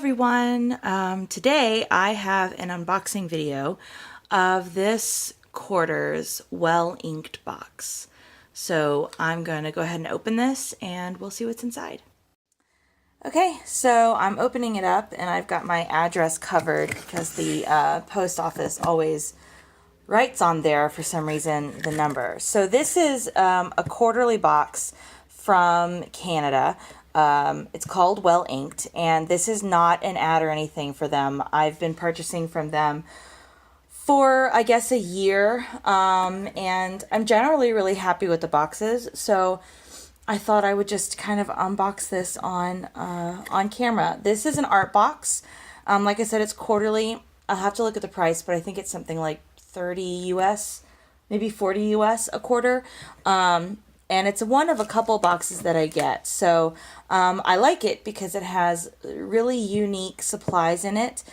everyone. Today I have an unboxing video of this quarter's well inked box. So I'm going to go ahead and open this and we'll see what's inside. Okay, so I'm opening it up and I've got my address covered because the post office always writes on there for some reason the number. So this is a quarterly box from Canada. It's called Well Inked, and this is not an ad or anything for them. I've been purchasing from them for, I guess, a year, and I'm generally really happy with the boxes, so I thought I would just kind of unbox this on camera. This is an art box. Like I said, it's quarterly. I'll have to look at the price, but I think it's something like 30 US, maybe 40 US a quarter. And it's one of a couple boxes that I get. So I like it because it has really unique supplies in it.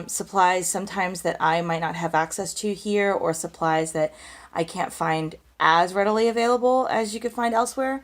Supplies sometimes that I might not have access to here, or supplies that I can't find as readily available as you could find elsewhere.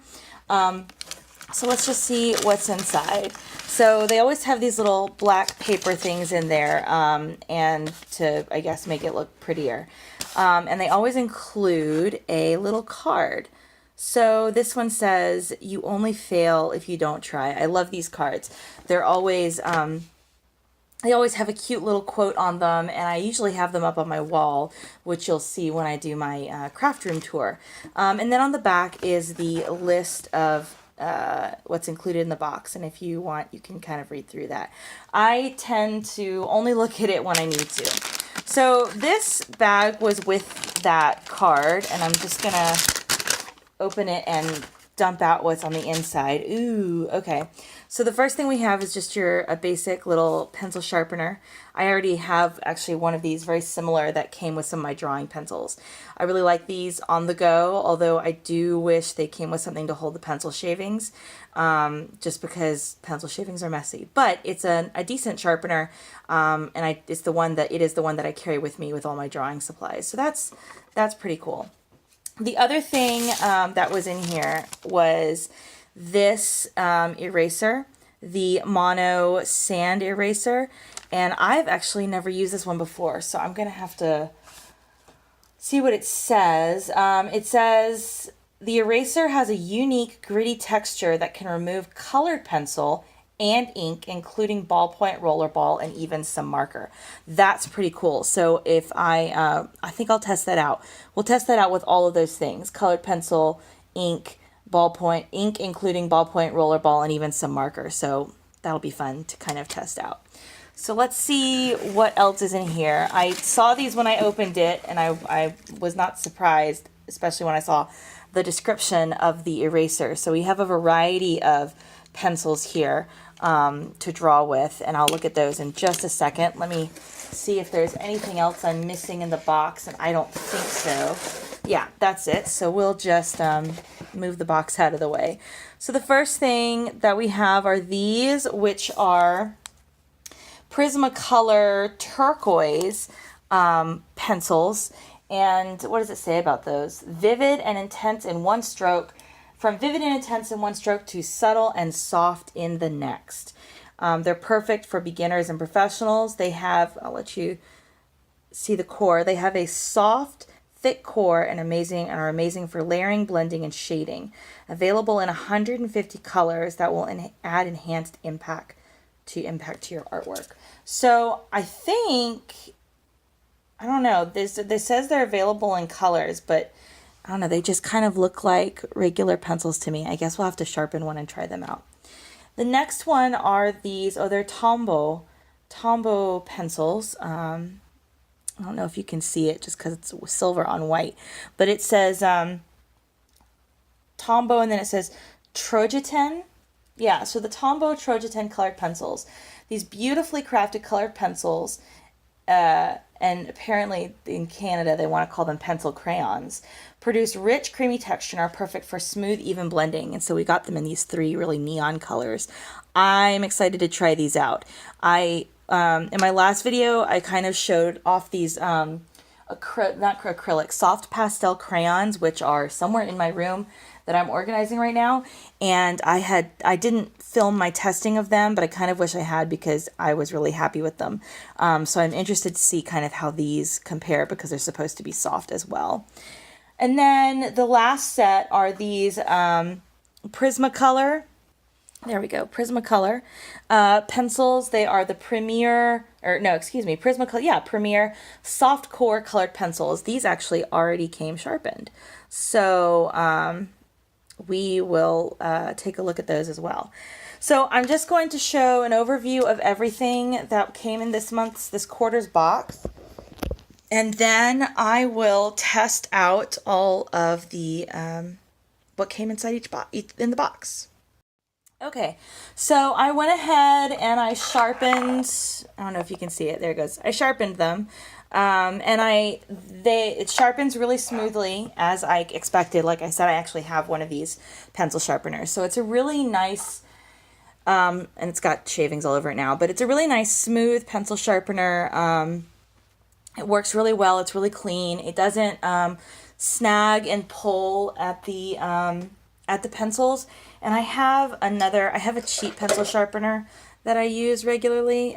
So let's just see what's inside. So they always have these little black paper things in there, and to, I guess, make it look prettier. And they always include a little card. So this one says, "You only fail if you don't try." I love these cards. They're always, they always have a cute little quote on them, and I usually have them up on my wall, which you'll see when I do my craft room tour. And then on the back is the list of what's included in the box, and if you want, you can kind of read through that. I tend to only look at it when I need to. So this bag was with that card, and I'm just gonna open it and dump out what's on the inside. Ooh, okay. So the first thing we have is just a basic little pencil sharpener. I already have actually one of these very similar that came with some of my drawing pencils. I really like these on the go, although I do wish they came with something to hold the pencil shavings, just because pencil shavings are messy. But it's a decent sharpener, and it is the one that I carry with me with all my drawing supplies. So that's pretty cool. The other thing that was in here was this eraser, the Mono Sand Eraser, and I've actually never used this one before, so I'm going to have to see what it says. It says, "The eraser has a unique gritty texture that can remove colored pencil and ink, including ballpoint, rollerball, and even some marker." That's pretty cool. So if I think I'll test that out. We'll test that out with all of those things: colored pencil, ink, ballpoint, ink including ballpoint, rollerball, and even some marker. So that'll be fun to kind of test out. So let's see what else is in here. I saw these when I opened it, and I was not surprised, especially when I saw the description of the eraser. So we have a variety of pencils here to draw with, and I'll look at those in just a second. Let me see if there's anything else I'm missing in the box, and I don't think so. Yeah, that's it. So we'll just move the box out of the way. So the first thing that we have are these, which are Prismacolor turquoise pencils. And what does it say about those? Vivid and intense in one stroke. From vivid and intense in one stroke to subtle and soft in the next. They're perfect for beginners and professionals. They have, I'll let you see the core. They have a soft, thick core and are amazing for layering, blending, and shading. Available in 150 colors that will add enhanced impact to your artwork. So I think, I don't know, this says they're available in colors, but I don't know, they just kind of look like regular pencils to me. I guess we'll have to sharpen one and try them out. The next one are these, they're Tombow pencils. I don't know if you can see it just because it's silver on white, but it says Tombow, and then it says Trojitan. Yeah, so the Tombow Trojitan colored pencils. These beautifully crafted colored pencils, and apparently in Canada they want to call them pencil crayons, produce rich, creamy texture and are perfect for smooth, even blending. And so we got them in these 3 really neon colors. I'm excited to try these out. In my last video, I kind of showed off these not acrylic, soft pastel crayons, which are somewhere in my room that I'm organizing right now, and I didn't film my testing of them, but I kind of wish I had because I was really happy with them. So I'm interested to see kind of how these compare because they're supposed to be soft as well. And then the last set are these Prismacolor. There we go, Prismacolor pencils. They are the Premier, or no, excuse me, Prismacolor, yeah, Premier Soft Core Colored Pencils. These actually already came sharpened. So we will take a look at those as well. So I'm just going to show an overview of everything that came in this quarter's box. And then I will test out all of the, what came inside in the box. Okay, so I went ahead and I sharpened, I don't know if you can see it, there it goes. I sharpened them, and it sharpens really smoothly as I expected. Like I said, I actually have one of these pencil sharpeners. So it's a really nice, and it's got shavings all over it now, but it's a really nice smooth pencil sharpener. It works really well, it's really clean. It doesn't snag and pull at the pencils. And I have a cheap pencil sharpener that I use regularly.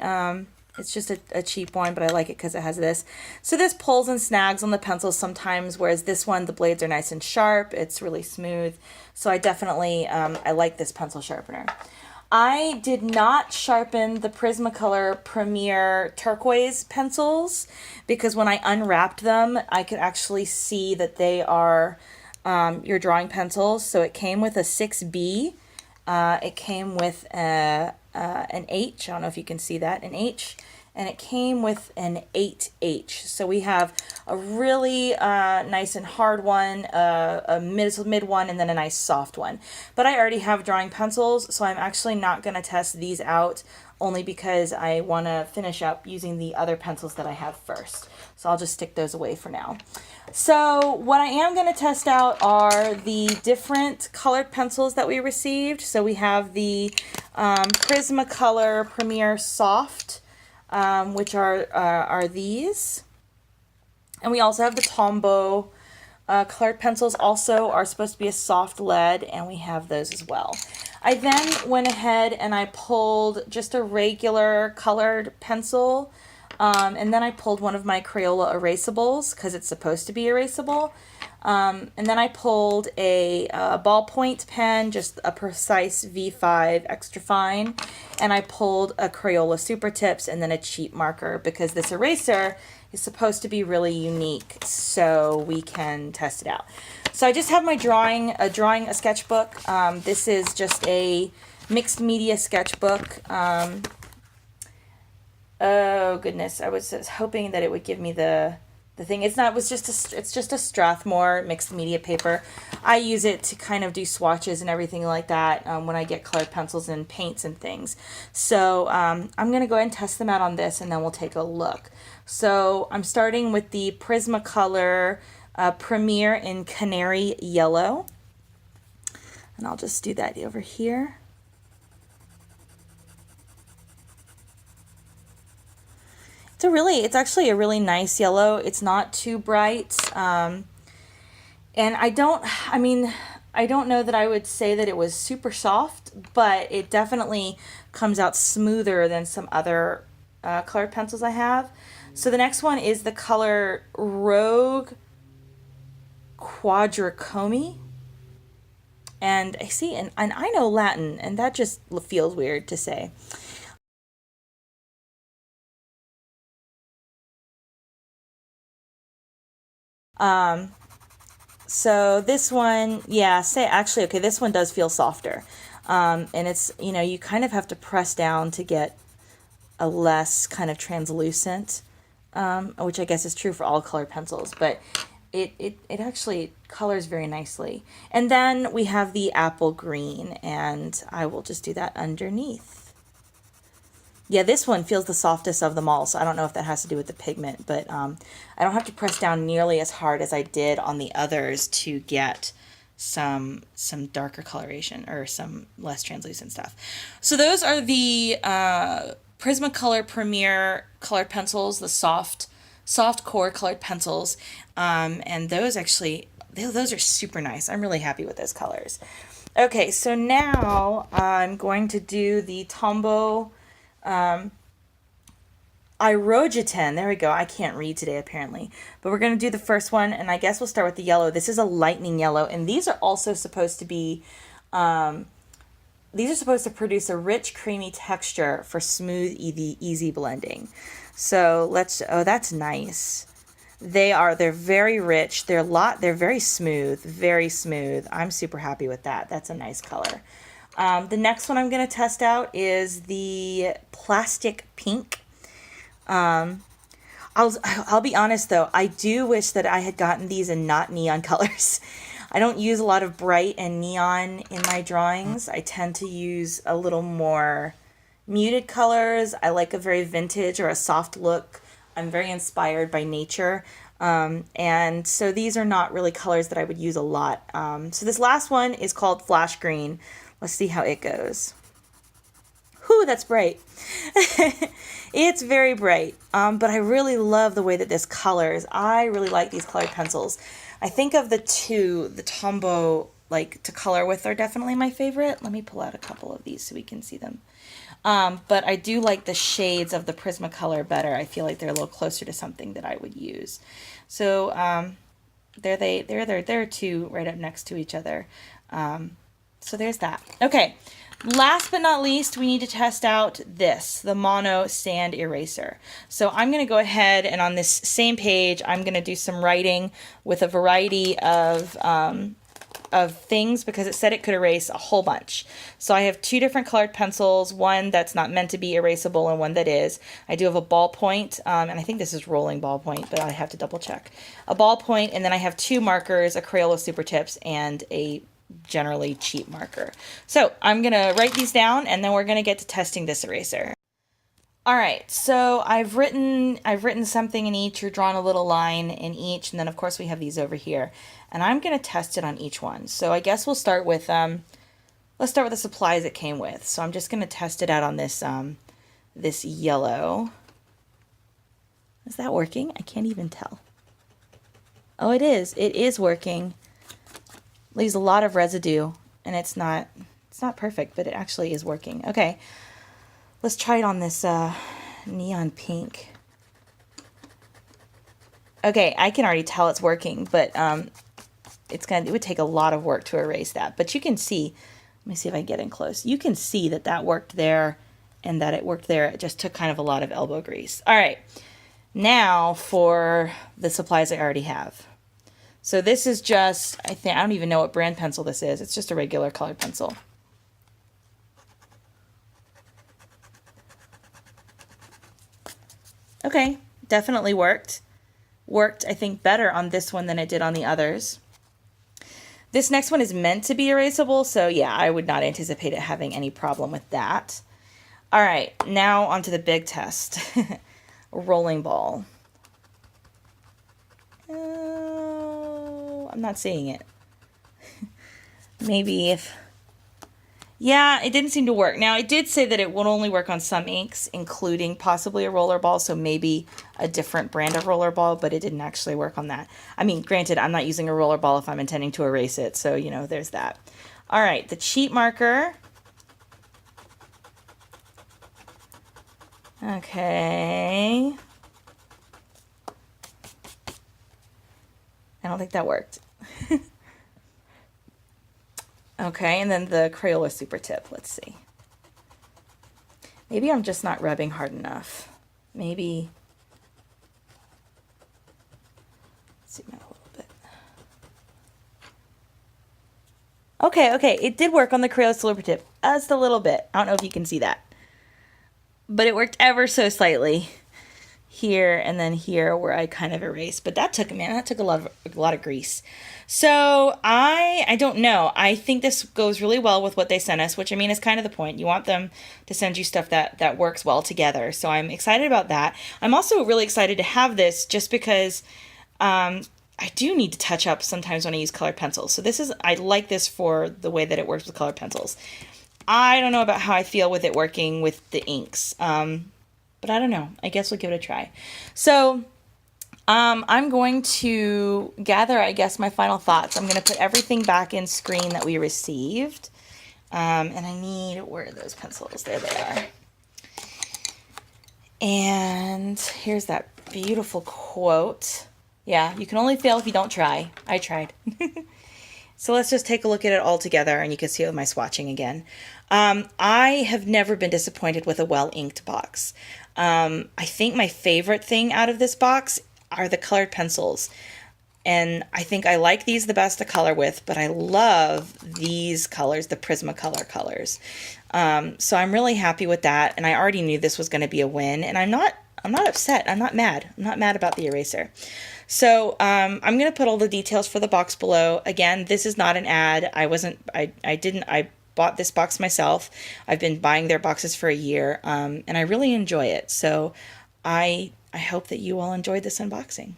It's just a cheap one, but I like it because it has this. So this pulls and snags on the pencils sometimes, whereas this one, the blades are nice and sharp. It's really smooth. So I definitely, I like this pencil sharpener. I did not sharpen the Prismacolor Premier Turquoise pencils because when I unwrapped them, I could actually see that they are your drawing pencils. So it came with a 6B. It came with an H. I don't know if you can see that, an H. And it came with an 8H. So we have a really nice and hard one, a mid one, and then a nice soft one. But I already have drawing pencils, so I'm actually not going to test these out, only because I want to finish up using the other pencils that I have first. So I'll just stick those away for now. So what I am going to test out are the different colored pencils that we received. So we have the Prismacolor Premier Soft, which are these. And we also have the Tombow colored pencils, also are supposed to be a soft lead, and we have those as well. I then went ahead and I pulled just a regular colored pencil, and then I pulled one of my Crayola erasables because it's supposed to be erasable. And then I pulled a ballpoint pen, just a Precise V5 extra fine, and I pulled a Crayola Super Tips and then a cheap marker because this eraser is supposed to be really unique, so we can test it out. So I just have my a sketchbook. This is just a mixed media sketchbook. Oh goodness, I was hoping that it would give me the thing. It's not. It's just a Strathmore mixed media paper. I use it to kind of do swatches and everything like that when I get colored pencils and paints and things. So I'm gonna go ahead and test them out on this, and then we'll take a look. So I'm starting with the Prismacolor Premier in Canary Yellow, and I'll just do that over here. It's actually a really nice yellow. It's not too bright. And I don't know that I would say that it was super soft, but it definitely comes out smoother than some other colored pencils I have. So the next one is the color Rogue Quadricomi. And I see, and I know Latin, and that just feels weird to say. So this one, yeah, okay, this one does feel softer. And it's, you kind of have to press down to get a less kind of translucent, which I guess is true for all colored pencils, but it actually colors very nicely. And then we have the apple green, and I will just do that underneath. Yeah, this one feels the softest of them all, so I don't know if that has to do with the pigment, but I don't have to press down nearly as hard as I did on the others to get some darker coloration or some less translucent stuff. So those are the Prismacolor Premier colored pencils, the soft core colored pencils, and those actually, those are super nice. I'm really happy with those colors. Okay, so now I'm going to do the Tombow Irogaten. There we go. I can't read today apparently. But we're going to do the first one, and I guess we'll start with the yellow. This is a lightning yellow, and these are also supposed to be these are supposed to produce a rich, creamy texture for smooth, easy blending. So oh, that's nice. They're very rich. They're very smooth, very smooth. I'm super happy with that. That's a nice color. The next one I'm going to test out is the Plastic Pink. I'll be honest though, I do wish that I had gotten these in not neon colors. I don't use a lot of bright and neon in my drawings. I tend to use a little more muted colors. I like a very vintage or a soft look. I'm very inspired by nature. And so these are not really colors that I would use a lot. So this last one is called Flash Green. Let's see how it goes. Whew, that's bright. It's very bright, but I really love the way that this colors. I really like these colored pencils. I think of the two, the Tombow, like to color with, are definitely my favorite. Let me pull out a couple of these so we can see them. But I do like the shades of the Prismacolor better. I feel like they're a little closer to something that I would use. So they're two right up next to each other. So there's that. Okay. Last but not least, we need to test out the Mono Sand Eraser. So I'm going to go ahead and on this same page, I'm going to do some writing with a variety of things because it said it could erase a whole bunch. So I have two different colored pencils, one that's not meant to be erasable and one that is. I do have a ballpoint, and I think this is rolling ballpoint, but I have to double check. A ballpoint, and then I have two markers, a Crayola Super Tips, and a generally cheap marker. So I'm gonna write these down and then we're gonna get to testing this eraser. All right, so I've written something in each, or drawn a little line in each, and then of course we have these over here, and I'm gonna test it on each one. So I guess we'll start with let's start with the supplies it came with. So I'm just gonna test it out on this this yellow. Is that working? I can't even tell. Oh, it is working. Leaves a lot of residue, and it's not perfect, but it actually is working. Okay, let's try it on this neon pink. Okay, I can already tell it's working, but it would take a lot of work to erase that. But you can see, let me see if I can get in close. You can see that worked there, and that it worked there. It just took kind of a lot of elbow grease. All right, now for the supplies I already have. So this is just, I don't even know what brand pencil this is. It's just a regular colored pencil. Okay, definitely worked. Worked, I think, better on this one than it did on the others. This next one is meant to be erasable, so yeah, I would not anticipate it having any problem with that. All right, now onto the big test. Rolling ball. I'm not seeing it. Maybe if... Yeah, it didn't seem to work. Now, it did say that it would only work on some inks, including possibly a roller ball, so maybe a different brand of roller ball, but it didn't actually work on that. I mean, granted, I'm not using a roller ball if I'm intending to erase it, so, you know, there's that. All right, the cheat marker. Okay. I don't think that worked. Okay, and then the Crayola Super Tip. Let's see. Maybe I'm just not rubbing hard enough. Maybe. Let's zoom out a little bit. Okay, it did work on the Crayola Super Tip. Just a little bit. I don't know if you can see that. But it worked ever so slightly. Here and then here where I kind of erased, but that took a lot of grease. So I don't know. I think this goes really well with what they sent us, which I mean is kind of the point. You want them to send you stuff that works well together. So I'm excited about that. I'm also really excited to have this just because I do need to touch up sometimes when I use colored pencils. So I like this for the way that it works with colored pencils. I don't know about how I feel with it working with the inks. But I don't know. I guess we'll give it a try. So I'm going to gather, I guess, my final thoughts. I'm going to put everything back in screen that we received. And I need, where are those pencils? There they are. And here's that beautiful quote. Yeah, you can only fail if you don't try. I tried. So let's just take a look at it all together, and you can see my swatching again. I have never been disappointed with a well-inked box. I think my favorite thing out of this box are the colored pencils. And I think I like these the best to color with, but I love these colors, the Prismacolor colors. So I'm really happy with that, and I already knew this was going to be a win, and I'm not upset. I'm not mad. I'm not mad about the eraser. So I'm going to put all the details for the box below. Again, this is not an ad. I bought this box myself. I've been buying their boxes for a year, and I really enjoy it. So I hope that you all enjoyed this unboxing.